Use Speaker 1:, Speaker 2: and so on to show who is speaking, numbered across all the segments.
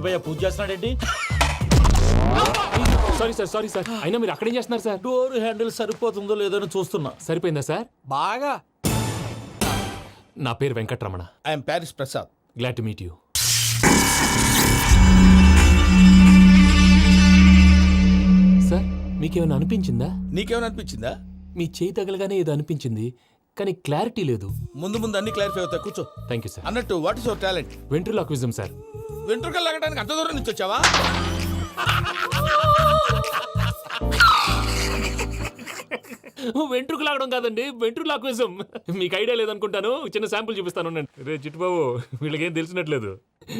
Speaker 1: భయ్యా పూజ చేస్తున్నాడేంటి?
Speaker 2: Sorry sir అయినా మీరు అక్కడేం చేస్తున్నారు సార్?
Speaker 1: డోర్ హ్యాండిల్ సరిపోతుందో లేదో అని చూస్తున్నా.
Speaker 2: సరిపోయిందా సార్?
Speaker 1: బాగా.
Speaker 2: నా పేరు Venkatramana.
Speaker 1: I'm Paris Prasad.
Speaker 2: Glad to meet you. Sir మీకేమైనా అనిపించిందా?
Speaker 1: నీకేమైనా అనిపించిందా?
Speaker 2: మీ చేయి తగలగానే ఏదో అనిపించింది, కానీ క్లారిటీ లేదు.
Speaker 1: ముందు అన్ని క్లారిఫై అవుతాయి, కూర్చో.
Speaker 2: Thank you sir.
Speaker 1: అన్నట్టు what is your talent?
Speaker 2: Ventriloquism sir.
Speaker 1: వెంట్రుకలు లాగడానికి అంత దూరం నుంచి వచ్చావా?
Speaker 2: వెంట్రుకు లాగడం కాదండి, వెంట్రులాక్విజం. మీకు ఐడియా లేదనుకుంటాను, చిన్న శాంపుల్ చూపిస్తాను. రే చిట్టుబాబు, వీళ్ళకేం తెలిసినట్లేదు.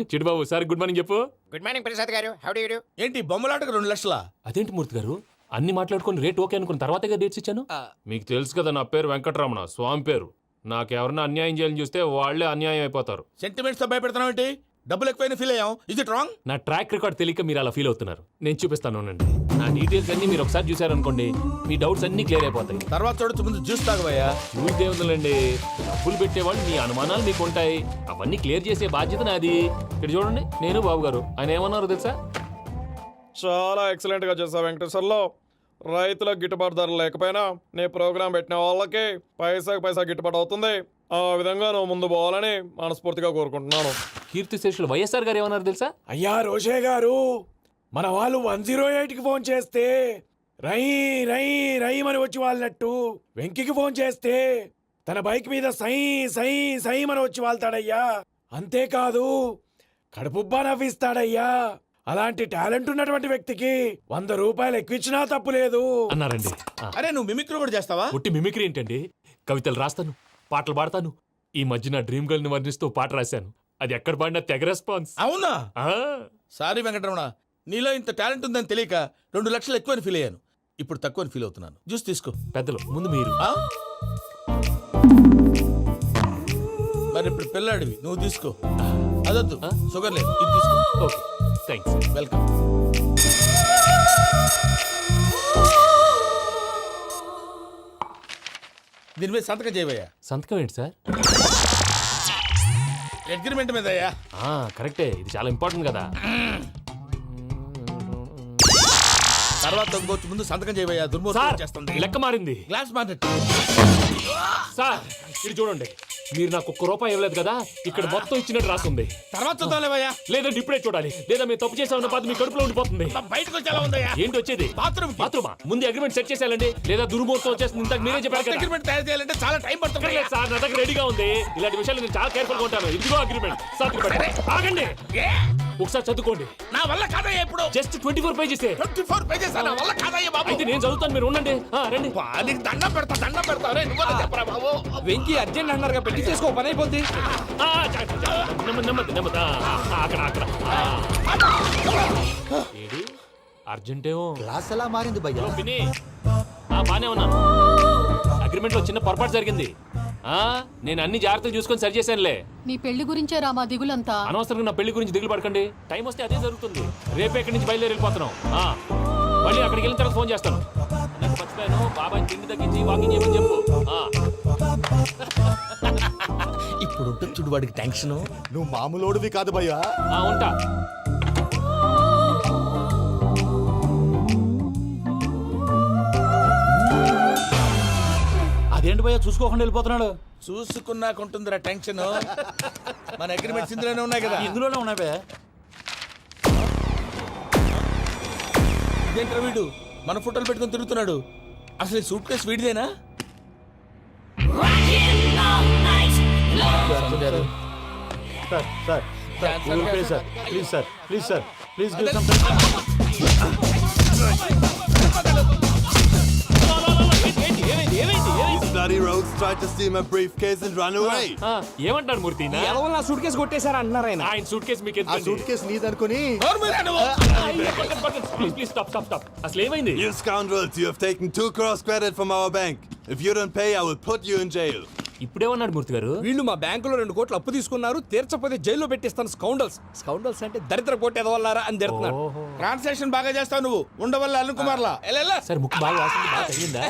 Speaker 2: చిట్టుబాబు సార్ గుడ్ మార్నింగ్ చెప్పు.
Speaker 3: గుడ్ మార్నింగ్ ప్రసాద్ గారు, హౌ డు యు డు?
Speaker 1: ఏంటి బొమ్మలాటకు 2 లక్షలా?
Speaker 2: అదేంటి మూర్తి గారు, అన్ని మాట్లాడుకొని రేట్ ఓకే అనుకున్న తర్వాతగా డేట్స్ ఇచ్చాను. మీకు తెలుసు కదా నా పేరు వెంకటరమణ, స్వామి పేరు. నాకెవరన్నా అన్యాయం చేయాలని చూస్తే వాళ్లే అన్యాయం అయిపోతారు.
Speaker 1: సెంటిమెంట్స్ తో భయపెడతావు ఏంటి? డబ్బులు ఎక్కువైనా ఫీల్ అయ్యాం. Is it wrong?
Speaker 2: నా ట్రాక్ రికార్డ్ తెలియక మీరు అలా ఫీల్ అవుతున్నారు. నేను చూపిస్తాను ఉండండి. నా డీటెయిల్స్ అన్ని మీరు ఒకసారి చూసారనుకోండి, మీ డౌట్స్ అన్ని క్లియర్ అయిపోతాయి.
Speaker 1: తర్వాత చూడొచ్చు, ముందు జ్యూస్ తాగబోయా.
Speaker 2: చూస్ దేవుందండి, డబ్బులు పెట్టేవాళ్ళు మీ అనుమానాలు మీకు ఉంటాయి, అవన్నీ క్లియర్ చేసే బాధ్యత నాది. ఇక్కడ చూడండి, నేను బాబు గారు. ఆయన ఏమన్నారు తెలుసా?
Speaker 4: చాలా ఎక్సలెంట్ గా చేశావు వెంకటేశ్వర్లో. రైతులకు గిట్టుబాటు ధర లేకపోయినా నీ ప్రోగ్రాం పెట్టిన వాళ్ళకి పైసాకి పైసా గిట్టుబాటు అవుతుంది. ఆ విధంగా నువ్వు ముందు పోవాలని మనస్ఫూర్తిగా కోరుకుంటున్నాను.
Speaker 2: కీర్తి శేషులు వైఎస్ఆర్ గారు ఏమన్నారు తెలుసా?
Speaker 5: అయ్యా రోషే గారు, మన వాళ్ళు 108కి ఫోన్ చేస్తే రై రై రై అని వచ్చి వాళ్ళనట్టు, వెంకికి ఫోన్ చేస్తే తన బైక్ మీద సై సై సై అని వచ్చి వాళ్తాడయ్యా. అంతేకాదు కడుపుబ్బా నవ్విస్తాడయ్యా. అలాంటి టాలెంట్ ఉన్నటువంటి వ్యక్తికి 100 రూపాయలు ఎక్కువచ్చినా తప్పు లేదు
Speaker 2: అన్నారండి.
Speaker 1: అరే నువ్వు మిమిక్రీ కూడా చేస్తావా?
Speaker 2: ఒట్టి మిమిక్రీ ఏంటండి, కవితలు రాస్తాను, పాటలు పాడతాను. ఈ మధ్య నా డ్రీమ్ గర్ల్ ని వర్ణిస్తూ పాట రాశాను, అది ఎక్కడ పాడినా తెగ రెస్పాన్స్.
Speaker 1: అవునా? సారీ వెంకటరమణ, నీలో ఇంత టాలెంట్ ఉందని తెలియక 2 లక్షలు ఎక్కువని ఫీల్ అయ్యాను. ఇప్పుడు తక్కువని ఫీల్ అవుతున్నాను. జ్యూస్ తీసుకో.
Speaker 2: పెద్దలు ముందు మీరు.
Speaker 1: మరి ఇప్పుడు పిల్లాడివి, నువ్వు తీసుకో. అదొద్దు, షుగర్ లేదు, ఇది తీసుకో.
Speaker 2: Okay thanks.
Speaker 1: వెల్కమ్. దీని మీద సంతకం చేయవయ్యా.
Speaker 2: సంతకం ఏంటి సార్?
Speaker 1: అగ్రిమెంట్ మీద అయ్యా.
Speaker 2: కరెక్టే, ఇది చాలా ఇంపార్టెంట్ కదా.
Speaker 1: తర్వాత ఇంకొచ్చి ముందు సంతకం చేయవయ్యా. దుర్మోహం చేస్తుంది.
Speaker 2: లెక్క మారింది.
Speaker 1: Glass market.
Speaker 2: సార్ ఇది చూడండి, మీరు నాకు ₹1 ఇవ్వలేదు కదా, ఇక్కడ మొత్తం ఇచ్చినట్టు రాస్తుంది.
Speaker 1: తర్వాత చూద్దాంలేవయ్యా.
Speaker 2: లేదంటే ఇప్పుడే చూడాలి, లేదా మీరు తప్పు చేసామన్న బాధ మీ కడుపులో ఉండిపోతుంది.
Speaker 1: బయటకు వచ్చేలా ఉందయ్యా.
Speaker 2: ఏంటి వచ్చేది?
Speaker 1: బాత్రూమా?
Speaker 2: ముందు అగ్రిమెంట్ సెట్ చేసేయాలండి, లేదా దుర్మూర్తం వచ్చేస్తుంది. ఇంతకు మీరే చెప్పారు కదా.
Speaker 1: అగ్రిమెంట్ తయారు చేయాలంటే చాలా టైం పడుతుంది
Speaker 2: సార్. నా దగ్గర రెడీగా ఉంది. ఇలాంటి విషయాలు నేను చాలా కేర్ఫుల్ గా ఉంటాను. ఇదిగో అగ్రిమెంట్. ఆగండి, ఒకసారి చదువుకోండి.
Speaker 1: నా వల్ల కాదయ్యా. ఇప్పుడు
Speaker 2: జస్ట్ 24 పేజెస్.
Speaker 1: 24 పేజెస్ నా వల్ల కాదయ్యా బాబు.
Speaker 2: అయితే నేను చదువుతాను, మీరు ఉండండి. రండి.
Speaker 1: నీకు దండం పెడతా. చెప్పరా బాబు.
Speaker 3: వెంకీ అర్జెంట్ అన్నారుగా, పెట్టి చేసుకో, పని అయిపోద్ది.
Speaker 2: నెమ్మది. అక్కడ ఏడి అర్జెంటేమో.
Speaker 6: క్లాస్ ఎలా మారింది భయ్యా?
Speaker 2: పిన్ని బానే ఉన్నాను. అగ్రిమెంట్ లో చిన్న పొరపాటు జరిగింది. నేను అన్ని జాగ్రత్తలు చూసుకొని సరి చేశానులే.
Speaker 7: నీ పెళ్లి గురించే రామా దిగులంతా.
Speaker 2: అనవసరంగా నా పెళ్లి గురించి దిగులు పడకండి. టైం వస్తే అదే జరుగుతుంది. రేపే ఇక్కడి నుంచి బయలుదేరి వెళ్ళిపోతున్నాం. మళ్ళీ అక్కడికి వెళ్ళిన తర్వాత ఫోన్ చేస్తాను. నాకు మర్చిపోయాను, బాబాయ్ తిండి తగ్గించి వాకింగ్ చేయమని చెప్పు.
Speaker 1: ఇప్పుడు ఉంటుంది చూడు వాడికి టెన్షన్.
Speaker 6: నువ్వు మామూలోడివి కాదు భయ్యా.
Speaker 2: ఉంటా.
Speaker 1: అదేంటి భయ్యా చూసుకోకుండా వెళ్ళిపోతున్నాడు? చూసుకున్నాకుంటుందిరా టెన్షన్. మన అగ్రిమెంట్స్ ఇందులోనే ఉన్నాయి కదా. ఇందులోనే ఉన్నాయి భయ్యా. ఇదేంట్రా వీడు మన ఫోటోలు పెట్టుకొని తిరుగుతున్నాడు? అసలు ఈ సూట్ కేసు వీడిదేనా?
Speaker 6: Please These bloody rogues tried to steal my briefcase and run away.
Speaker 2: ఏమంటారు మూర్తి?
Speaker 3: నా సూట్ కేసు కొట్టేశారు అంటున్నారు ఆయన.
Speaker 2: ఆయన సూట్ కేసు మీకు
Speaker 6: ఆ సూట్ కేసు నీదనుకుని.
Speaker 2: Please stop. అసలు ఏమైంది?
Speaker 6: You scoundrels, you have taken 2 crores credit from our bank. If you don't pay, I will put you in jail.
Speaker 2: ఇప్పుడేమన్నాడు మూర్తి గారు?
Speaker 3: వీళ్ళు మా బ్యాంకులో 2 కోట్లు అప్పు తీసుకున్నారు, తీర్చపోతే జైల్లో పెట్టిస్తాను. స్కౌండల్స్ అంటే దరిద్ర కొట్టేదవల్లారా అని తిడుతున్నారు.
Speaker 1: ట్రాన్సాక్షన్ బాగా చేస్తావు నువ్వు. ఉండవల్ల అల్లు కుమార్లా.
Speaker 2: సార్ ముక్కు బాగా వాసింది, బాగా తగ్గిందా?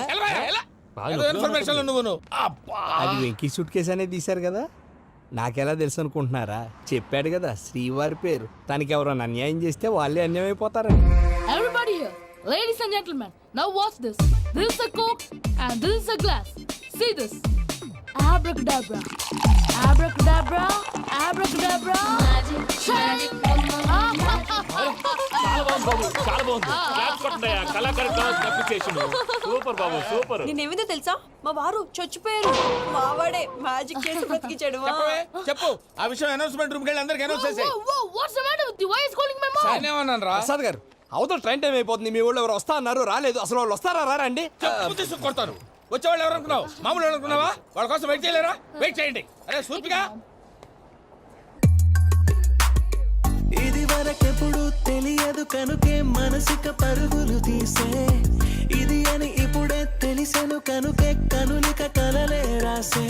Speaker 1: ఇన్ఫర్మేషన్ నువ్వు.
Speaker 3: అది వెంకీ సూట్ కేసు అనేది తీశారు కదా. నాకెలా తెలుసు అనుకుంటున్నారా? చెప్పాడు కదా శ్రీవారి పేరు. తనకి ఎవరైనా అన్యాయం చేస్తే వాళ్ళే అన్యాయం అయిపోతారని.
Speaker 8: Everybody here, ladies and gentlemen, now watch this. This is a Coke and this is a glass. See this. Abracadabra. Abracadabra. Abracadabra. Magic.
Speaker 2: చాలా బాగుంది బాబు, చాలా బాగుంది. క్లాప్స్ కొట్టండి, కళాకారు అప్రిసియేషన్. సూపర్ బాబు, సూపర్.
Speaker 9: నేనేమిందో తెలుసా, మా వారు చచ్చిపోయారు. మావాడే మ్యాజిక్ చేసి బ్రతికించాడు.
Speaker 1: చెప్పవే, చెప్పు ఆ విషయం అనౌన్స్మెంట్ రూమ్కి వెళ్ళి అందరికి అనౌన్స్ చేసేయ్.
Speaker 8: Whoa, what's the matter with you? Why is calling my mom?
Speaker 1: నేనేమన్నాను రా?
Speaker 3: ప్రసాద్ గారు, అవతల ట్రైన్ టైం అయిపోతుంది. మీ ఊళ్ళో ఎవరు వస్తా అన్నారు, రాలేదు. అసలు వాళ్ళు వస్తారా రారా అండి?
Speaker 1: చెప్పు తీసుకు కొడతాను. వచ్చేవాళ్ళు ఎవరు అనుకున్నావు? మామూలు ఎవరు అనుకున్నావా? వాళ్ళ కోసం వెయిట్ చేయలేరా? వెయిట్ చేయండి. అరే సూపిగా
Speaker 10: ఇది వరకెప్పుడు తెలియదు కనుకే మనసుక పరుగులు తీసే ఇది అని ఇప్పుడే తెలిసెను కనుకే కనులిక కలలే రాసే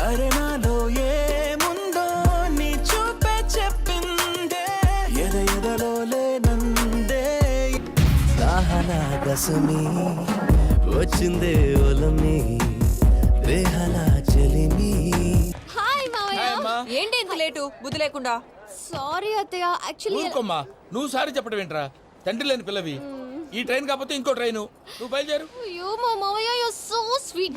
Speaker 10: అరే నాలో ఏముందో నీ చూపే చెప్పిందే ఎదలో లేనందే దాహనా గసమి వచ్చిందే ఒలమి రేహనా చెలిమి.
Speaker 9: హాయ్ మావయ్య.
Speaker 1: హాయ్ అమ్మా.
Speaker 9: ఏంటి ఇంత లేటు? బుద్ధి లేకుండా.
Speaker 8: Sorry, Ataya. Actually,
Speaker 1: ఊరుకోమ్మా, నువ్వు సారి చెప్పడం ఏంట్రా? తండ్రి లేని పిల్లవి. ఈ ట్రైన్ కాకపోతే ఇంకో ట్రైన్. నువ్వు బయలుదేరు.
Speaker 8: you, Mamaya, you're so sweet.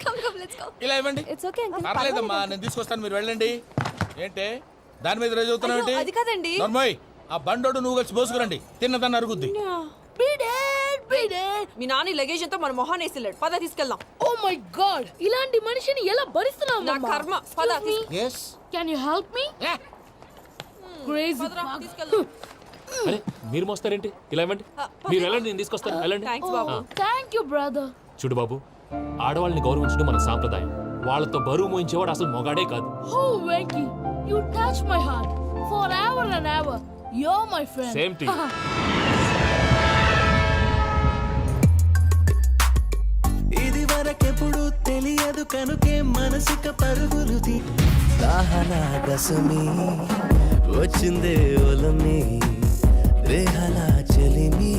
Speaker 9: Come, let's go.
Speaker 1: ఇలా ఇవ్వండి.
Speaker 9: It's okay, uncle.
Speaker 1: పర్లేదమ్మా, నేను తీసుకొస్తాను, మీరు వెళ్ళండి. ఏంటే దాని మీద రోజు అవుతున్నావు
Speaker 9: అయ్యో, అది కాదండి.
Speaker 1: నర్మోయ్, ఆ బండోడు నువ్వు కలిసి పోసుకురండి. తిన్నదాన్ని అరుగుద్ది.
Speaker 8: Beat it.
Speaker 9: మీ నాన్న లగేజ్ అంతా మన మొహాన్ని వేసిల్లాడు. పద తీసుకెళ్దాం.
Speaker 8: Oh my God. ఇలాంటి మనిషిని ఎలా భరిస్తున్నావు?
Speaker 9: నా కర్మ. పద
Speaker 8: Can you help me? Crazy.
Speaker 9: తీసుకెళ్దాం.
Speaker 2: అరే మీరు మోస్తారేంటి? ఇలా ఇవ్వండి. మీరు వెళ్ళండి, నేను తీసుకొస్తాను. వెళ్ళండి.
Speaker 9: Thanks Babu.
Speaker 8: Thank you, brother.
Speaker 2: చూడు బాబు, ఆడవాళ్ళని గౌరవించడం మన సాంప్రదాయం. వాళ్ళతో బరువు మోయించేవాడు అసలు మొగాడే కాదు.
Speaker 8: Oh, Venky, you touch my heart forever and ever. You're my friend.
Speaker 2: Same to you.
Speaker 10: ఇది వరకెప్పుడు తెలియదు కనుకే మనసుక పరుగులు దాహనా గసమి వచ్చిందే ఒలమి రేహనా చెలిమి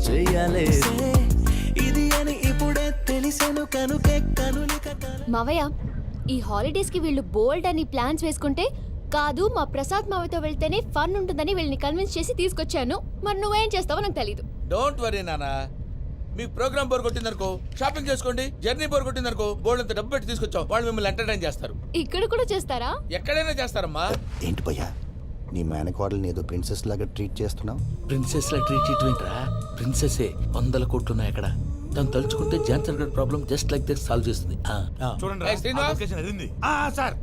Speaker 10: చెయ్యాలే ఇది అని ఇప్పుడే తెలిసెను కనుకే కనులిక
Speaker 11: మావయ్య, ఈ హాలిడేస్ కి వీళ్ళు బోల్డ్ అని ప్లాన్స్ వేసుకుంటే కాదు మా ప్రసాద్ మావయ్యతో వెళ్తేనే ఫన్ ఉంటుందని వీళ్ళని కన్విన్స్ చేసి తీసుకొచ్చాను. మరి నువ్వేం చేస్తావో నాకు తెలీదు.
Speaker 1: డోంట్ వరీ నానా, మీకు ప్రోగ్రామ్ బోర్ కొట్టిందనుకో షాపింగ్ చేసుకోండి. జర్నీ బోర్ కొట్టిందనుకో బోర్డు అంత డబ్బు పెట్టి తీసుకొచ్చాం. వాళ్ళు మిమ్మల్ని ఎంటర్టైన్ చేస్తారు.
Speaker 11: ఇక్కడ కూడా చేస్తారా?
Speaker 1: ఎక్కడైనా చేస్తారమ్మా.
Speaker 12: ఏంటి భయ్యా, నీ మేనకోడల్ని ఏదో ప్రిన్సెస్ లాగా ట్రీట్ చేస్తున్నావు?
Speaker 1: ప్రిన్సెస్ లా ట్రీట్ చేయటమేంట్రా? ప్రిన్సెసే 100 కోట్లు ఉన్నాయి అక్కడ. తను తలుచుకుంటే జాన్సన్ గడ్ problem just like this solve చేస్తుంది.
Speaker 5: చూడండి
Speaker 1: శ్రీనివాస్,
Speaker 5: సార్,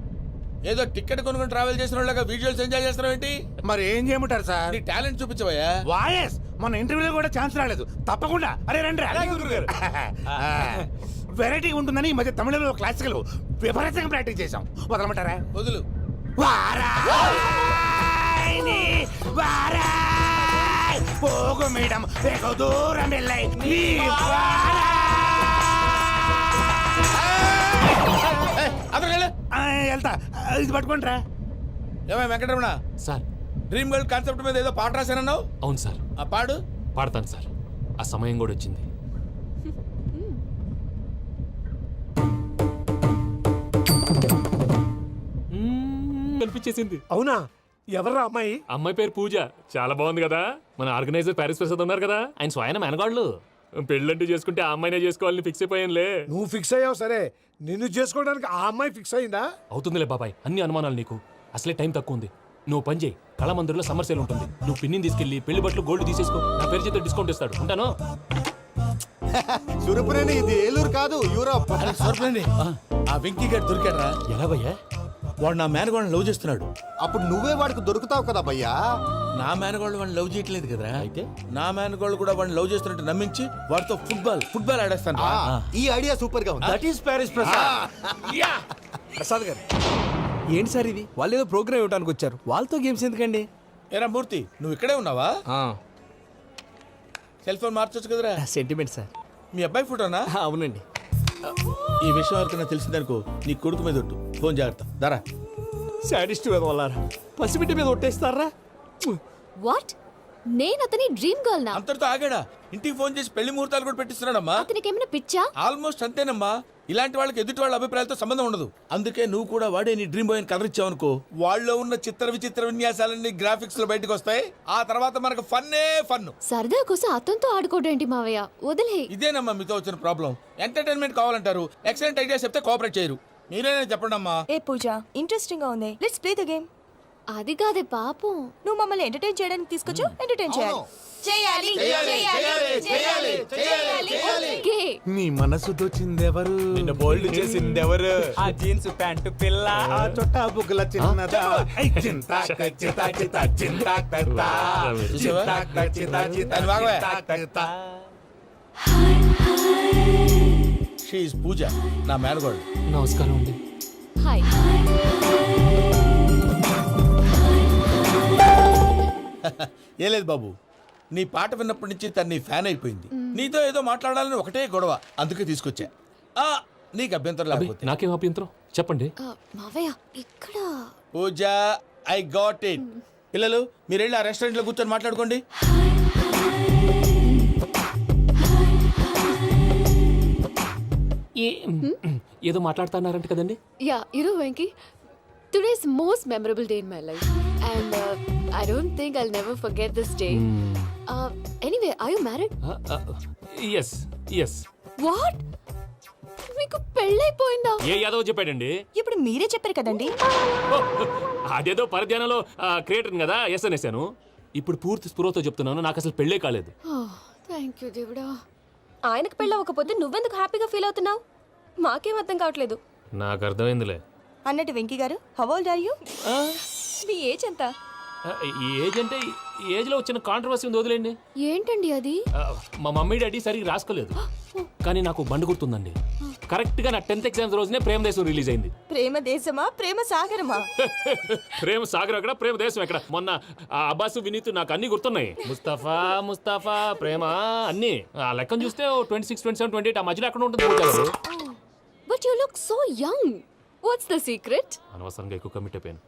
Speaker 1: ఏదో టికెట్ కొనుక్కొని ట్రావెల్ చేసిన వాళ్ళగా విజువల్స్ ఎంజాయ్ చేస్తున్నావు ఏంటి?
Speaker 5: మరి ఏం చేయమంటారు సార్?
Speaker 1: నీ టాలెంట్ చూపించవయ్యా.
Speaker 5: వాయస్ మన ఇంటర్వ్యూలో కూడా ఛాన్స్ రాలేదు. తప్పకుండా అరే రండి వెరైటీ ఉంటుందని ఈ మధ్య తమిళంలో క్లాసికల్ విపరీతంగా ప్రాక్టీస్ చేసాం. వదలమంటారా?
Speaker 1: వదులు.
Speaker 5: వారాయని వారాయ్ పోగు మేడం వెగు దూరం వెళ్ళై నీ వెళ్తా. ఇది పట్టుకుంటారా?
Speaker 1: ఏమై Venkataramana,
Speaker 2: sir.
Speaker 1: Dream girl concept మీద ఏదో పాట రాశానన్నావు.
Speaker 2: అవును సార్.
Speaker 1: ఆ పాడు.
Speaker 2: పాడతాను సార్. ఆ సమయం కూడా వచ్చింది. కనిపించేసింది.
Speaker 5: అవునా? ఎవరా అమ్మాయి?
Speaker 2: అమ్మాయి పేరు పూజ. చాలా బాగుంది కదా. మన ఆర్గనైజర్ ప్యారిస్ ప్రసాద్ ఉన్నారు కదా, ఆయన స్వయం మెనగాళ్ళు. పెళ్ళంటూ చేసుకుంటే ఆ అమ్మాయినే చేసుకోవాలని ఫిక్స్ అయిపోయానులే.
Speaker 5: నువ్వు ఫిక్స్ అయ్యావు సరే, నిన్ను చేసుకోవడానికి ఆ అమ్మాయి ఫిక్స్ అయిందా?
Speaker 2: అవుతుందిలే బాబాయ్, అన్ని అనుమానాలు నీకు. అసలే టైం తక్కువ ఉంది. నువ్వు పని చేయి, కళామందిర్లో సమ్మర్ సేల్ ఉంటుంది. నువ్వు పిన్నిని తీసుకెళ్లి పెళ్లి బట్టలు గోల్డ్ తీసేసుకో. నా పేరు చేత డిస్కౌంట్ ఇస్తాడు. ఉంటాను.
Speaker 12: సురపురేని ఇది ఏలూరు కాదు, యూరోప్.
Speaker 1: ఆ వెంకీ గారు దొరికాడరా?
Speaker 2: ఎలా భయ్యా?
Speaker 1: వాడు నా మేనగోళ్ళని లవ్ చేస్తున్నాడు.
Speaker 12: అప్పుడు నువ్వే వాడికి దొరుకుతావు కదా భయ్యా.
Speaker 1: నా మేనగోళ్ళు వాడిని లవ్ చేయట్లేదు కదరా. అయితే నా మేనగోళ్ళు కూడా వాడిని లవ్ చేస్తున్నట్టు నమ్మించి వాడితో ఫుట్బాల్ ఆడేస్తాను.
Speaker 12: ఈ ఐడియా సూపర్ గా ఉంది.
Speaker 1: That is Paris Prasad.
Speaker 3: Prasad గారు, ఏంటి సార్ ఇది? వాళ్ళు ఏదో ప్రోగ్రామ్ ఇవ్వడానికి వచ్చారు, వాళ్ళతో గేమ్స్ ఎందుకండి?
Speaker 1: ఏరా మూర్తి, నువ్వు ఇక్కడే ఉన్నావా? సెల్ ఫోన్ మార్చొచ్చు కదరా.
Speaker 3: Sentiment sir.
Speaker 1: మీ అబ్బాయి ఫోటోనా?
Speaker 3: అవునండి.
Speaker 1: ఈ విషయం ఎవరికైనా తెలిసిందనుకో నీ కొడుకు మీద ఒట్టు. ఫోన్ జాగ్రత్త. దరా
Speaker 3: సాడిస్ట్ మీద వాళ్ళారా? పసిబిడ్డ మీద ఒట్టేస్తారా?
Speaker 11: వాట్? నేను అతని డ్రీమ్ గర్ల్ నా?
Speaker 1: అంతటితో ఆగాడా? ఇంటికి ఫోన్ చేసి పెళ్లి ముహూర్తాలు కూడా పెట్టిస్తున్నాడమ్మా.
Speaker 11: అతనికి ఏమైనా పిచ్చా?
Speaker 1: ఆల్మోస్ట్ అంతేనమ్మా. ఇలాంటి వాళ్ళకి ఎదుటి వాళ్ళ అభిప్రాయాలతో సంబంధం ఉండదు. అందుకే నువ్వు కూడా వాడే నీ డ్రీమ్ బాయ్ కలర్ ఇచ్చావనుకో, వాళ్ళలో ఉన్న చిత్ర విచిత్ర విన్యాసాలన్నీ గ్రాఫిక్స్ లో బయటకు వస్తాయి. ఆ తర్వాత మనకు ఫన్నే ఫన్.
Speaker 11: సరదా కోసం అతనితో ఆడుకోవడం ఏంటి మావయ్య, వదిలే.
Speaker 1: ఇదేనమ్మా మీతో వచ్చిన ప్రాబ్లం. ఎంటర్టైన్మెంట్ కావాలంటారు, ఎక్సలెంట్ ఐడియా చెప్తే కోఆపరేట్ చేయరు. మీరేనా చెప్పండి అమ్మా.
Speaker 9: ఏ పూజ, ఇంట్రెస్టింగ్ గా ఉంది, లెట్స్ ప్లే ద గేమ్.
Speaker 11: అది కాదే పాపం.
Speaker 9: నువ్వు మమ్మల్ని ఎంటర్టైన్ చేయడానికి తీసుకొచ్చు, ఎంటర్టైన్ చేయాలి.
Speaker 11: ఓకే.
Speaker 10: నీ మనసు దోచిందెవరు?
Speaker 3: నిన్ను బోల్డ్ చేసింది ఎవరు?
Speaker 10: ఆ జీన్స్ ప్యాంటు పిల్ల, ఆ చొట్టా బుగ్గల చిన్నదా. ఐ చింతా కచ్చితా చితా చింతా కత్తా.
Speaker 1: చూసావా?
Speaker 10: చింతా కచ్చితా చితా
Speaker 1: అది బాగోయ్.
Speaker 10: చింతా కత్తా.
Speaker 1: షీ ఈజ్ పూజ, నా మేనగోడు.
Speaker 2: నమస్కారం అండి.
Speaker 11: హాయ్.
Speaker 1: ఏ లేదు బాబు, నీ పాట విన్నప్పటి నుంచి తను నీ ఫ్యాన్ అయిపోయింది. నీతో ఏదో మాట్లాడాలని ఒకటే గొడవ, అందుకే తీసుకొచ్చా. ఆ, నీకు అభ్యంతరం
Speaker 2: అబ్బే,
Speaker 1: లేకపోతే.
Speaker 2: నాకేం అభ్యంతరం చెప్పండి.
Speaker 11: మావయ్య ఇక్కడ.
Speaker 1: పూజ, ఐ గాట్ ఇట్. పిల్లలు మీరు వెళ్ళి ఆ రెస్టారెంట్ లో కూర్చొని మాట్లాడుకోండి.
Speaker 2: ఏదో మాట్లాడుతున్నారంట కదండి.
Speaker 11: యా, ఇరు Venky. Today's most memorable day in my life and I don't think I'll never forget this day. Anyway, are you married?
Speaker 2: Yes yes.
Speaker 11: What? మీకు పెళ్ళైపోయిందా?
Speaker 2: ఏ యాదవ్ చెప్పాడండి?
Speaker 9: ఇప్పుడు మీరే చెప్పారు కదండి.
Speaker 2: అదేదో పరధ్యానంలో క్రియేటర్ కదా ఎస్ అనేసాను. ఇప్పుడు పూర్తి స్పృహతో చెప్తున్నాను, నాకు అసలు పెళ్ళే కాలేదు.
Speaker 11: థ్యాంక్ యూ దేవుడా.
Speaker 9: ఆయనకు పెళ్ళవకపోతే నువ్వెందుకు హ్యాపీగా ఫీల్ అవుతున్నావు? మాకేం అర్థం కావట్లేదు.
Speaker 2: నాకు అర్థమైందిలే.
Speaker 9: అన్నట్టు Venky garu, how old are you? మీ ఏజ్ ఎంత?
Speaker 2: ఈ ఏజ్ అంటే ఏజ్ లో వచ్చిన కాంట్రవర్సీ ఉంది, వదిలేండి.
Speaker 11: ఏంటండి అది?
Speaker 2: మా మమ్మీ డాడీ సరిగ్గా రాసుకోలేదు, కానీ నాకు బండి గుర్తుందండి. కరెక్ట్ గా నా 10th ఎగ్జామ్స్ రోజునే ప్రేమ దేశం రిలీజ్ అయింది.
Speaker 9: ప్రేమ దేశమా, ప్రేమ సాగరమా?
Speaker 2: ప్రేమ సాగర్ ఎక్కడ, ప్రేమ దేశం ఎక్కడ? మొన్న అబ్బాసు వినీత్ నాకు అన్ని గుర్తున్నాయి. ముస్తఫా ముస్తఫా ప్రేమ అన్ని ఆ లెక్కను చూస్తే 26, 27, 28 ఆ మధ్యలో ఎక్కడ ఉంటుంది.
Speaker 11: But you look so young. What's the secret?
Speaker 2: అనవసరంగా ఎక్కువ కమిట్ అయిపోయాను.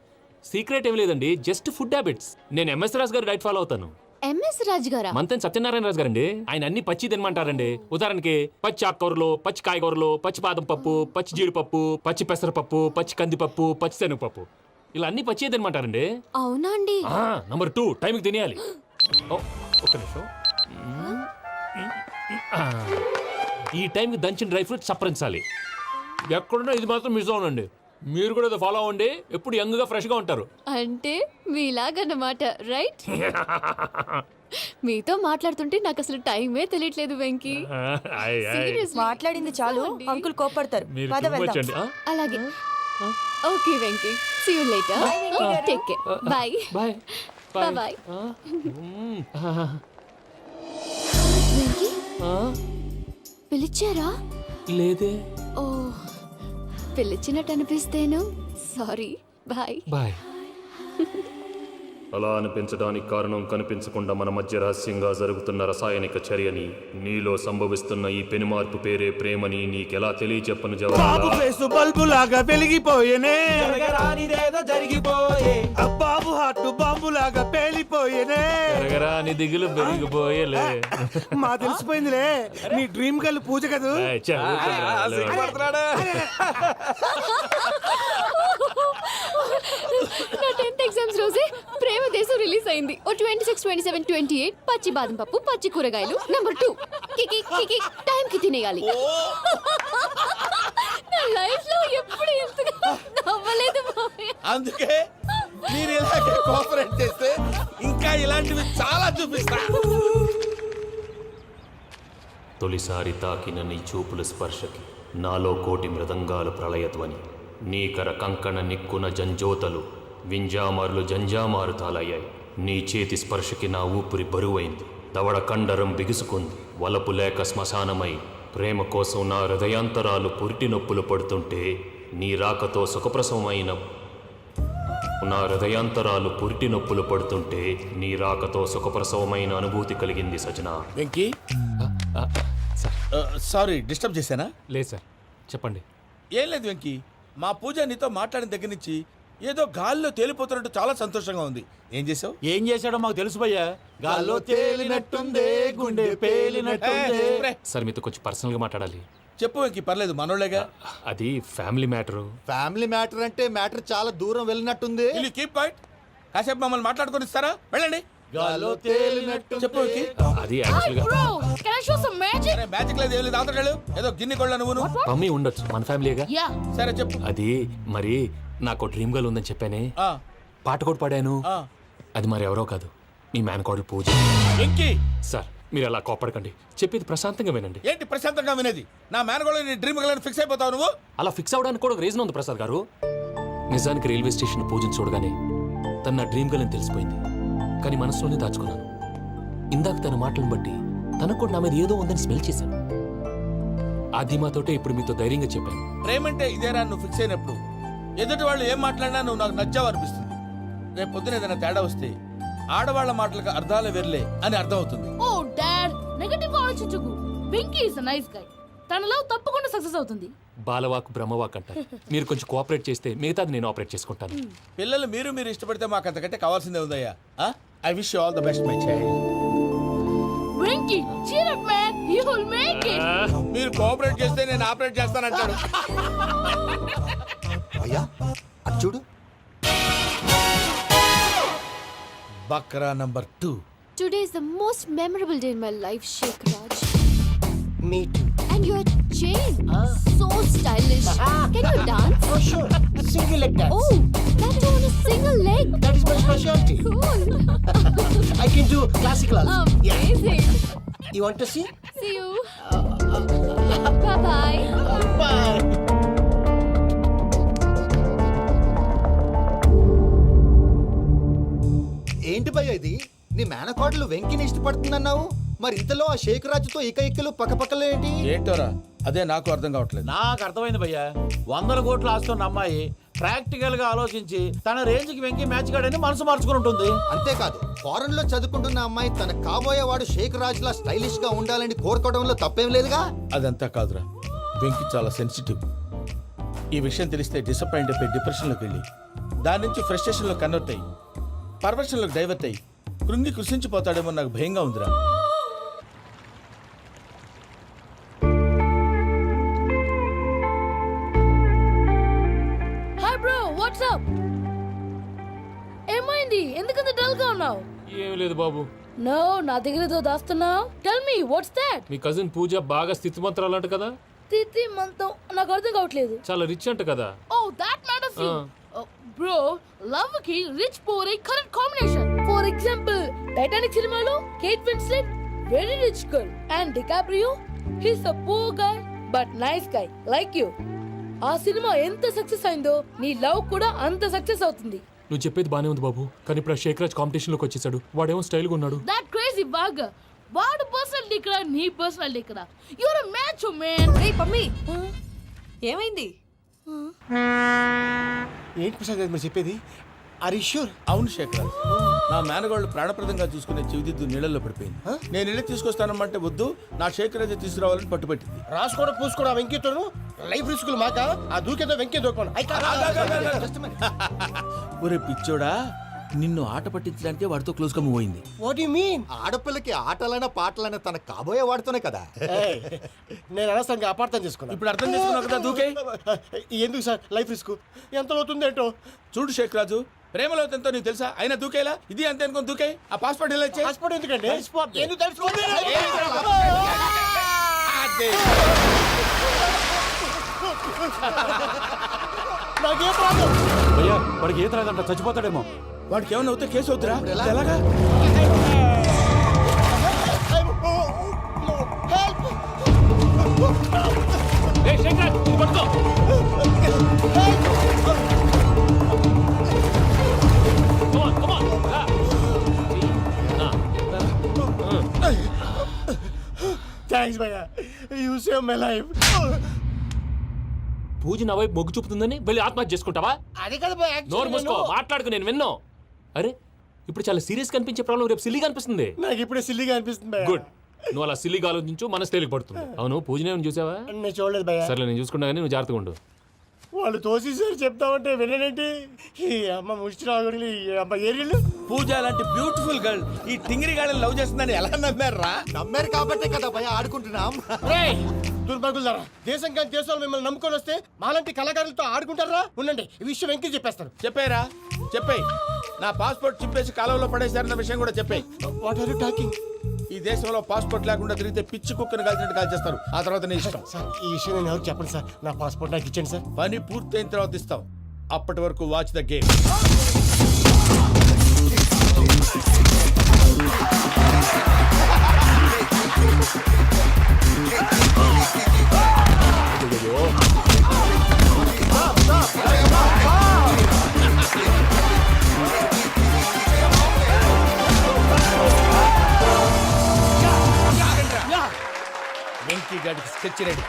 Speaker 2: సీక్రెట్ ఏం లేదండి, జస్ట్ ఫుడ్ హ్యాబిట్స్. నేను ఎంఎస్ రాజు గారు డైట్ ఫాలో అవుతాను.
Speaker 11: ఎంఎస్ రాజ్ గారా?
Speaker 2: మంతెన్ సత్యనారాయణ రాజు గారండి. ఆయన అన్ని పచ్చి తినమంటారండి. ఉదాహరణకి పచ్చి ఆకుకూరలు, పచ్చి కాయగూరలు, పచ్చి బాదం పప్పు, పచ్చి జీడిపప్పు, పచ్చి పెసరపప్పు, పచ్చి కందిపప్పు, పచ్చి శనగపప్పు, ఇలా అన్ని పచ్చి తినమంటారండి.
Speaker 11: అవునా అండి?
Speaker 2: నంబర్ 2, టైంకి తినేయాలి. ఒక్క నిమిషం. ఈ టైంకి దంచిన డ్రై ఫ్రూట్స్ సప్పరించాలి. ఎక్కడున్నా ఇది మాత్రం మిస్ అవునండి. మీరు కూడా ఫాలో అవ్వండి, ఎప్పుడు యంగ్ గా ఫ్రెష్ గా ఉంటారు.
Speaker 11: అంటే మీలాగన్నమాట, రైట్? మీతో మాట్లాడుతుంటే నాకు అసలు టైమే తెలియట్లేదు వెంకీ. Seriously.
Speaker 9: మాట్లాడింది చాలు, అంకుల్ కోపడతారు.
Speaker 2: మీరు
Speaker 9: పద
Speaker 2: too much
Speaker 9: వెళ్దాం.
Speaker 2: అండి.
Speaker 11: అలాగే. Okay Venky, see you later. Take care. Bye.
Speaker 2: Bye
Speaker 11: bye. Venky, పిలిచారా?
Speaker 2: లేదే.
Speaker 11: ఓ, పిలిచినట్టు అనిపిస్తేను సారీ. బాయ్.
Speaker 2: బాయ్. అలా అనిపించడానికి కారణం కనిపించకుండా మన మధ్య రహస్యంగా జరుగుతున్న రసాయనిక చర్యని, నీలో సంభవిస్తున్న ఈ పెనుమార్పు పేరే ప్రేమని నీకెలా తెలియచెప్పను
Speaker 10: బాబు
Speaker 2: జవాబు.
Speaker 10: ఫేసు బల్బు లాగా వెలిగిపోయేనే,
Speaker 3: జరగరానిదేదో జరిగిపోయే.
Speaker 10: బాబు హార్ట్ బాంబు లాగా పేలిపోయేనే.
Speaker 2: ఎరగరా నీ దిగులు పెరిగిపోయేలే.
Speaker 10: మా తెలిసిపోయిందిలే, నీ డ్రీమ్ గర్ల్ పూజ కదూ.
Speaker 2: ఏయ్, చా, ఊరుకోరా,
Speaker 3: సిగ్గుపడుతున్నాడు.
Speaker 11: నా 10th ఎగ్జామ్స్ రోజే ప్రేమ దేశం రిలీజ్ అయింది. ఓ 26, 27, 28 పచ్చి బాదం పప్పు, పచ్చి కూరగాయలు. నంబర్ 2, కికి కికి టైం కి తినేయాలి. నా లైఫ్ లో ఎప్పుడు ఎంతగా నవ్వలేదు మామయ్య.
Speaker 1: అందుకే మీరు ఇలాగే కోఆపరేట్ చేస్తే ఇంకా ఇలాంటివి చాలా చూపిస్తా.
Speaker 2: తొలిసారి తాకిన నీ చూపుల స్పర్శకి నాలో కోటి మృదంగాలు ప్రళయధ్వని. నీకర కంకణ నిక్కున జంజోతలు వింజామారులు జంజామారు తాలయ్యాయి. నీ చేతి స్పర్శకి నా ఊపిరి బరువైంది, దవడ కండరం బిగుసుకుంది. వలపు లేక శ్మశానమై ప్రేమ కోసం నా హృదయాంతరాలు పురిటి నొప్పులు పడుతుంటే, నీ రాకతో సుఖప్రసవమైన నా హృదయాంతరాలు పురిటి నొప్పులు పడుతుంటే నీ రాకతో సుఖప్రసవమైన అనుభూతి కలిగింది సజనా.
Speaker 1: వెంకీ, సారీ డిస్టర్బ్ చేశానా?
Speaker 2: లేదు సార్, చెప్పండి.
Speaker 1: ఏం లేదు వెంకీ, మా పూజ నీతో మాట్లాడిన దగ్గర నుంచి ఏదో గాల్లో తేలిపోతున్నట్టు చాలా సంతోషంగా ఉంది. ఏం చేసావు?
Speaker 10: ఏం చేశాడో మాకు తెలుసు భయ్యా. గాల్లో తేలినట్టుందే, గుండె పేలినట్టుందే.
Speaker 2: సార్ మీతో కొంచెం పర్సనల్గా మాట్లాడాలి.
Speaker 1: చెప్పు వెంకీ, పర్లేదు మనోళ్ళేగా.
Speaker 2: అది ఫ్యామిలీ మ్యాటరు.
Speaker 12: ఫ్యామిలీ మ్యాటర్ అంటే మ్యాటర్ చాలా దూరం వెళ్ళినట్టుంది.
Speaker 1: వీళ్ళు కీప్ పాయింట్. కాసేపు మమ్మల్ని మాట్లాడుకొని ఇస్తారా? వెళ్ళండి.
Speaker 12: గాల్లో తేలినట్టు
Speaker 1: చెప్పు వెంకీ.
Speaker 2: అది
Speaker 8: Hi
Speaker 2: యాక్చువల్గా
Speaker 8: bro, can I show some magic?
Speaker 1: అరే మ్యాజిక్ లేదు, ఏం లేదు, ఆతడాలు ఏదో గిన్నె కొళ్ళ నువ్వును.
Speaker 2: మమ్మీ ఉండొచ్చు, మన ఫ్యామిలీగా.
Speaker 8: Yeah.
Speaker 1: సరే చెప్పు.
Speaker 2: అది మరి నాకు డ్రీమ్ గర్ల్ ఉందని చెప్పానే,
Speaker 1: ఆ,
Speaker 2: పాట కూడా పాడాను.
Speaker 1: ఆ.
Speaker 2: అది మరి ఎవరో కాదు, మీ మేనకోడలు పూజ.
Speaker 1: వెంకీ,
Speaker 2: సార్ మీరు అలా కోపడకండి, చెప్పేది ప్రశాంతంగా వినండి.
Speaker 1: ఏంటి ప్రశాంతంగా వినేది? నా మేనగోళ్ళు నీ డ్రీమ్ గలని ఫిక్స్ అయిపోతావు నువ్వు.
Speaker 2: అలా ఫిక్స్ అవడానికి కూడా ఒక రీజన్ ఉంది ప్రసాద్ గారు. నిజానికి రైల్వే స్టేషన్ పూజను చూడగానే తన నా డ్రీమ్ గర్ల్ అని తెలిసిపోయింది, కానీ మనసులోనే దాచుకున్నాను. ఇందాక తన మాటలను బట్టి తనకు కూడా నా మీద ఏదో ఉందని స్మెల్ చేశాను. ఆ ధీమాతోటే ఇప్పుడు మీతో ధైర్యంగా చెప్పాను.
Speaker 1: ప్రేమంటే ఇదేరా నువ్వు ఫిక్స్ అయినప్పుడు. ఎదుటి వాళ్ళు ఏం మాట్లాడినా నువ్వు నాకు నచ్చావు అనిపిస్తుంది. రేపు పొద్దున ఏదైనా తేడా వస్తే ఆడవాళ్ల మాటలకు అర్థాలే వెర్లే అని అర్థం అవుతుంది.
Speaker 8: Oh dad, నెగటివ్ ఆలోచించకు. Venky is a nice guy. తన లవ్ తప్పకుండా సక్సెస్ అవుతుంది.
Speaker 2: బాలవాక్ బ్రహ్మవాక్ అంటారు. మీరు కొంచెం కోఆపరేట్ చేస్తే మిగతాది నేను ఆపరేట్ చేసుకుంటాను.
Speaker 1: పిల్లలు మీరు ఇష్టపడితే మాకు అంతకంటే కావాల్సిందే ఉందయ్యా. I wish you all the best my child.
Speaker 8: Venky, cheer up man, you will make it.
Speaker 1: మీరు కోఆపరేట్ చేస్తే నేను ఆపరేట్ చేస్తానంటాడు.
Speaker 12: అయ్యా అది చూడు.
Speaker 1: Bakra number 2.
Speaker 11: Today is the most memorable day in my life, Sheikh Raj.
Speaker 10: Me too.
Speaker 11: And your chain, so stylish. Can you dance?
Speaker 10: Oh sure. Single leg dance.
Speaker 11: Oh, that too on a single leg.
Speaker 10: That is my specialty.
Speaker 11: Cool.
Speaker 10: I can do classical also.
Speaker 11: Amazing.
Speaker 10: You want to see?
Speaker 11: See you. Bye-bye.
Speaker 10: Bye.
Speaker 12: ఏంటి భయ్య ఇది? నీ మేనకోడలు వెంకిని ఇష్టపడుతుందన్నావు, మరి ఇంతలో ఆ షేక్ రాజుతో ఇక్కలు పక్కపక్కలు ఏంటి?
Speaker 1: ఏంటోరా, అదే నాకు అర్థం కావట్లేదు.
Speaker 10: నాకు అర్థమైంది భయ్యా. 100 కోట్లు ఆస్తున్న అమ్మాయి ప్రాక్టికల్ గా ఆలోచించి తన రేంజ్ కి వెంకి మ్యాచ్ కాడని మనసు మార్చుకుని ఉంటుంది.
Speaker 12: అంతేకాదు, ఫారెన్ లో చదువుకుంటున్న అమ్మాయి తన కాబోయేవాడు షేక్ రాజులా స్టైలిష్ గా ఉండాలని కోరుకోవడంలో తప్పేం లేదుగా.
Speaker 1: అదంతా కాదురా, వెంకి చాలా సెన్సిటివ్. ఈ విషయం తెలిస్తే డిసప్పాయింట్ అయిపోయి డిప్రెషన్లోకి వెళ్ళి దాని నుంచి ఫ్రస్ట్రేషన్లో కన్వర్ట్ అయ్యి పర్వర్షన్లోకి డైవర్ట్ అయ్యి కృంగి కృషించిపోతాడేమో నాకు భయంగా ఉందిరా.
Speaker 8: Hi bro, what's up? ఏమైంది? ఎందుకంత డల్ గా ఉన్నావు?
Speaker 2: ఏం లేదు బాబు.
Speaker 8: No, నా దగ్గర ఏదో దాస్తున్నావు. Tell me, what's that?
Speaker 2: మీ కజిన్ పూజ బాగా స్థితిమంతరాలు అంట కదా.
Speaker 8: తిత్తి మంతం నాకు అర్థం కావట్లేదు.
Speaker 2: చాలా రిచ్ అంట కదా.
Speaker 8: Oh, that matters you. Bro, love కి rich poor correct combination. For example, Titanic సినిమాలో Kate Winslet very rich girl and DiCaprio he's a poor guy but nice guy like you. ఆ సినిమా ఎంత సక్సెస్ అయిందో నీ love కూడా అంత success అవుతుంది.
Speaker 2: నువ్వు చెప్పేది బానే ఉంది బాబు, కానీ ఇప్పుడు ఆ షేక్ రాజ్ కాంపిటీషన్ లోకి వచ్చేసాడు. వాడేమో స్టైల్ గా ఉన్నాడు.
Speaker 8: That crazy bag. వాడు పర్సనాలిటీ ఇక్కడ, నీ పర్సనాలిటీ ఇక్కడ. Your a match man.
Speaker 9: రేయ్ పమ్మి, ఏమైంది?
Speaker 10: ఏంటి ప్రసాద్ గారు మీరు చెప్పేది? Are you sure?
Speaker 1: అవును శేఖర్, నా మేనగోళ్ళు ప్రాణప్రదంగా చూసుకునే చెవిదిద్దు నీళ్ళల్లో పడిపోయింది. నేను ఇల్లు తీసుకొస్తానమ్మంటే వద్దు, నా శేఖర్ అయితే తీసుకురావాలని పట్టుబట్టింది.
Speaker 10: రాసుకోవడం పూసుకోవడం వెంకీతోను లైఫ్ రిస్కులు మాక. ఆ దూకేదో వెంకీ దూకోను.
Speaker 1: ఒరే పిచ్చోడా, నిన్ను ఆట పట్టించడానికి వాడితో క్లోజ్ గా మూవ్ అయింది.
Speaker 10: What you mean?
Speaker 12: ఆడపిల్లకి ఆటలైనా పాటలైనా తన కాబోయే వాడుతూనే కదా.
Speaker 10: నేను అనవసరంగా అపార్థం చేసుకున్నా.
Speaker 1: ఇప్పుడు అర్థం చేసుకున్నావు కదా, దూకే.
Speaker 10: ఎందుకు సార్ లైఫ్ రిస్క్? ఎంత అవుతుంది ఏంటో
Speaker 1: చూడు షేక్ రాజు, ప్రేమలో ఎంతో నీకు తెలుసా? అయినా దూకేలా, ఇది అంతే అనుకుని దూకే. ఆ పాస్పోర్ట్ ఇలా ఇచ్చే.
Speaker 10: పాస్పోర్ట్ ఎందుకండి? ఎందుకు తెలుసుకోండి? నాకేం ప్రాబ్లం?
Speaker 5: భయ్యా వాడికి ఈత రాదంట, చచ్చిపోతాడేమో.
Speaker 1: వాడికి ఏమన్నా అవుతే కేసు అవుతురా? ఎలాగా?
Speaker 10: థ్యాంక్స్ భయ్యా, యూ సేవ్ మై లైఫ్.
Speaker 2: పూజ నా వైపు మొగ్గు చూపుతుందని వెళ్ళి ఆత్మహత్య చేసుకుంటావా?
Speaker 10: అది కదా భయ్యా,
Speaker 2: నోరు మూసుకో, మాట్లాడుకు, నేను విన్నాను. అరే ఇప్పుడు చాలా సీరియస్ కనిపించే ప్రాబ్లం రేపు సిల్లీగా అనిపిస్తుంది.
Speaker 10: నాకు ఇప్పుడే సిల్లీగా అనిపిస్తుంది భయ్యా.
Speaker 2: గుడ్, నువ్వు అలా సిల్లీగా ఆలోచించు, మనసు తేలిక పడుతుంది. అవును పూజనే చూసావా?
Speaker 10: నేను చూడలేదు భయ్యా.
Speaker 2: సర్లే నేను చూసుకుంటా కానీ నువ్వు జాగ్రత్తగా ఉండు.
Speaker 12: వాళ్ళు తోసేసారు చెప్తామంటే విననేంటి ఈ అమ్మ ముష్టి రాగుడి అమ్మ ఏరియలు
Speaker 1: పూజ లాంటి బ్యూటిఫుల్ గర్ల్ ఈ టింగిరి గాడిని లవ్ చేస్తుందని ఎలా నమ్మారా?
Speaker 12: నమ్మారు కాబట్టే కదా భయ ఆడుకుంటున్నాం. దుర్భగులారా, దేశం కానీ దేశాలు మిమ్మల్ని నమ్ముకొని వస్తే మాలాంటి కళాకారులతో ఆడుకుంటారా? ఉండండి, ఈ విషయం వెంకీ చెప్పేస్తాను.
Speaker 1: చెప్పారా? చెప్పేయ్. నా పాస్పోర్ట్ చింపేసి కాలంలో పడేశారన్న విషయం కూడా చెప్పేయ్.
Speaker 12: What are you talking?
Speaker 1: ఈ దేశంలో పాస్పోర్ట్ లేకుండా తిరిగితే పిచ్చి కుక్కను కాల్చినట్టు కాల్చేస్తారు. ఆ తర్వాత నీ ఇష్టం.
Speaker 12: సార్ ఈ విషయం నేను ఎవరు చెప్పండి సార్. నా పాస్పోర్ట్ నాకు ఇచ్చేయండి సార్.
Speaker 1: పని పూర్తయిన తర్వాత ఇస్తాం. అప్పటి వరకు వాచ్ ద గేమ్. వెంకీ గాడికి స్కెచ్ రెడీ.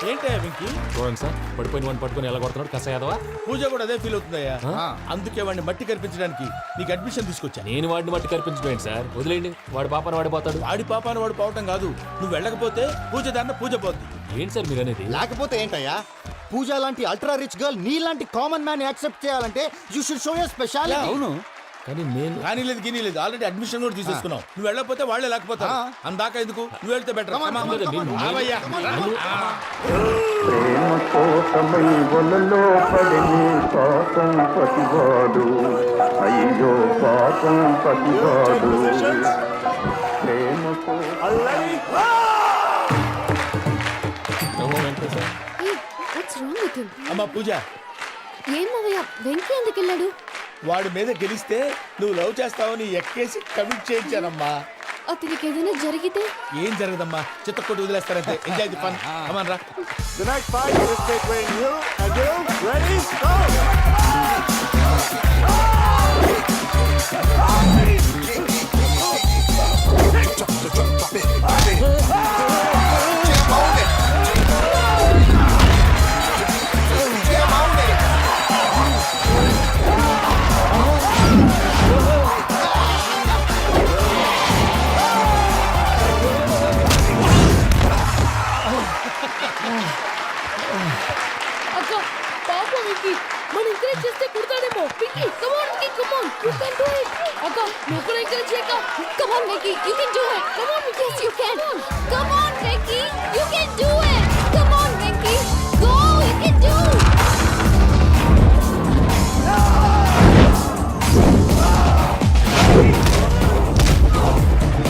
Speaker 1: ఏంటయ్యా వెంకీ?
Speaker 2: చూడండి సార్, పడిపోయిన వాడిని పట్టుకొని ఎలా కొడుతున్నాడు కసాయదవా.
Speaker 1: పూజ కూడా అదే ఫీల్ అవుతుందయ్యా. అందుకే వాడిని మట్టి కనిపించడానికి నీకు అడ్మిషన్ తీసుకొచ్చా.
Speaker 2: నేను వాడిని మట్టి కనిపించబోయింది సార్, వదిలేండి. వాడి పాపను వాడిపోతాడు.
Speaker 1: వాడి పాపాను వాడు పోవటం కాదు, నువ్వు వెళ్ళకపోతే పూజ దాన్న పూజ పోద్ది.
Speaker 2: ఏంటి సార్ మీరు అనేది?
Speaker 12: లేకపోతే ఏంటయ్యా, పూజ లాంటి అల్ట్రా రిచ్ గర్ల్ నీ లాంటి కామన్ మ్యాన్ యాక్సెప్ట్ చేయాలంటే you should show your speciality.
Speaker 1: అవును,
Speaker 2: కానీ నేను
Speaker 1: కానీ లేదు గిని లేదు, ఆల్రెడీ అడ్మిషన్ కూడా తీసేసుకున్నావు. నువ్వు వెళ్ళకపోతే వాళ్ళే లేకపోతారు. అందాక ఎందుకు, నువ్వు వెళ్తే బెటర్.
Speaker 13: ప్రేమ కోసమై వలలో పడిని పాపం పతివాడు, అయ్యో పాపం పతివాడు. ప్రేమ
Speaker 1: అమ్మా పూజ,
Speaker 11: ఏం మావయ్య, వెంకీ ఎందుకు వెళ్ళాడు?
Speaker 1: వాడి మీద గెలిస్తే నువ్వు లవ్ చేస్తావని ఎక్కేసి కమిట్ చేయించానమ్మా.
Speaker 11: అతనికి ఏదైనా జరిగితే?
Speaker 1: ఏం జరగదమ్మా, చిత్తకొట్టు వదిలేస్తారంటే. Enjoy the fun. కమాన్ రా.
Speaker 12: The next fight is between you and you. Ready? Go!
Speaker 8: అక్క పాప విక్కీ, మనం ఎంకరేజ్ చేస్తే కుడతాడేమో. Vicky come on Vicky, come on, you can do it. అక్క నువ్వు కూడా ఎంకరేజ్ చేయక.
Speaker 11: Come on, Vicky, you can do it. Come on, Vicky, yes, you can. Come on, Vicky, you can do it. Come on, Vicky, go, you can do it.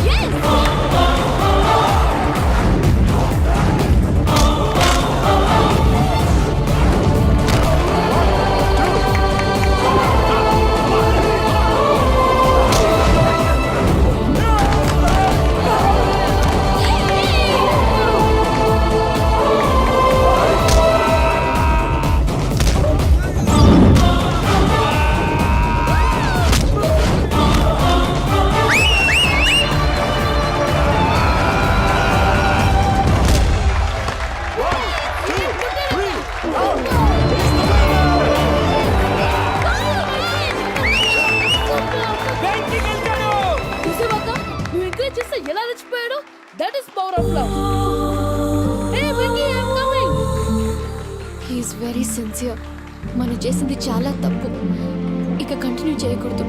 Speaker 11: Yes.
Speaker 8: చూసావా, నువ్వు encourage చేస్తే ఎలా రెచ్చిపోయాడు. That is power of love. Hey Vicky, I am coming.
Speaker 11: He is very sincere. మనం చేసింది చాలా తప్పు, ఇక కంటిన్యూ చేయకూడదు.